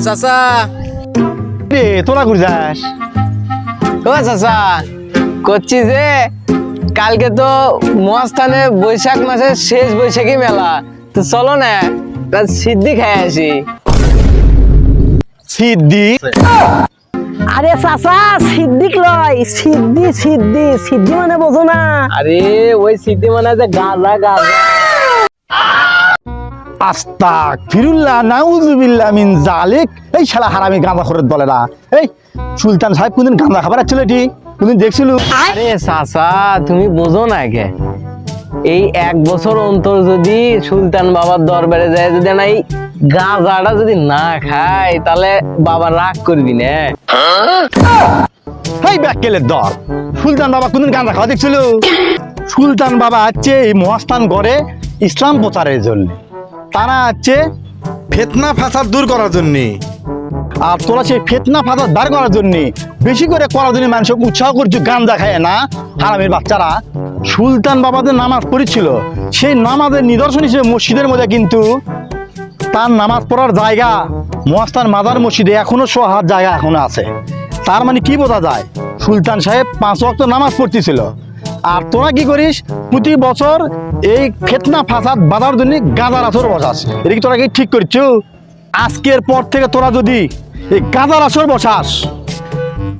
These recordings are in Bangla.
চাচা রে তোরা ঘুরে যাস? ও চাচা করছি যে কালকে তো মহাস্থানে বৈশাখ মাসের শেষ বৈশাখী মেলা, তো চলো না সিদ্ধি খাই আসি। সিদ্ধি? আরে চাচা সিদ্দিক লয়, সিদ্ধি সিদ্ধি সিদ্ধি মানে বোঝো না? আরে ওই সিদ্ধি মানে যে গাঁজা গাঁজা। আস্তাক ফিরুল্লাহ নাউজুবিল্লাহ মিন জালিক। এই শালা হারামি গাঁজা খোরের দলেরা। এই সুলতান সাহেব কোনদিন গাঁজা খাবার ছিল এটি কোনদিন দেখছিল? আরে চাচা তুমি বোঝো না কে, এই 1 বছর অন্তর যদি সুলতান বাবার দরবারে যায়, যদি না এই গাঁজাটা যদি না খায় তাহলে বাবা রাগ করবি না। এই ব্যাকেলের দল, সুলতান বাবা কোনদিন গাঁজা খাওয়া দেখছিল? সুলতান বাবা হচ্ছে এই মহাস্থান গড়ে ইসলাম প্রচারের জন্য, তারা হচ্ছে ফিতনা ফাসাদ দূর করার জন্য। আর তোরা সেই ফিতনা ফাসাদ বার করার জন্য বেশি করে করার জন্য মানুষকে উৎসাহ করছে গাঁজা খায় না হারামের বাচ্চারা। সুলতান বাবাদের নামাজ পড়েছিল, সেই নামাজের নিদর্শন হিসেবে মসজিদের মধ্যে কিন্তু তার নামাজ পড়ার জায়গা মহাস্থান মাজার মসজিদে এখনো 100 হাত জায়গা এখনো আছে। তার মানে কি বোঝা যায়, সুলতান সাহেব 5 ওয়াক্ত নামাজ পড়তেছিল। আর তোরা কি করিস, প্রতি বছর এই ফিতনা ফাসাদ বাঁধার জন্য গাঁজার আসর বসাস। এটা কি তোরা কি ঠিক করছো? আজকের পর থেকে তোরা যদি এই গাঁজার আসর বসাস,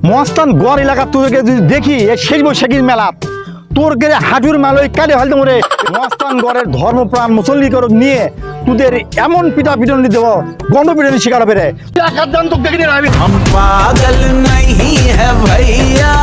মহাস্থান গড় এলাকা তোদেরকে যদি দেখি এই শেষ বৈশাখীর মেলা, তোর গেলে হাঁটুর মালই কালে ফেলতে মরে মহাস্থান গড়ের ধর্মপ্রাণ মুসল্লি করক নিয়ে তোদের এমন পিটা পিটন দেব, গন্ড পিটনের শিকার হবে রে। हम पागल नहीं है भैया।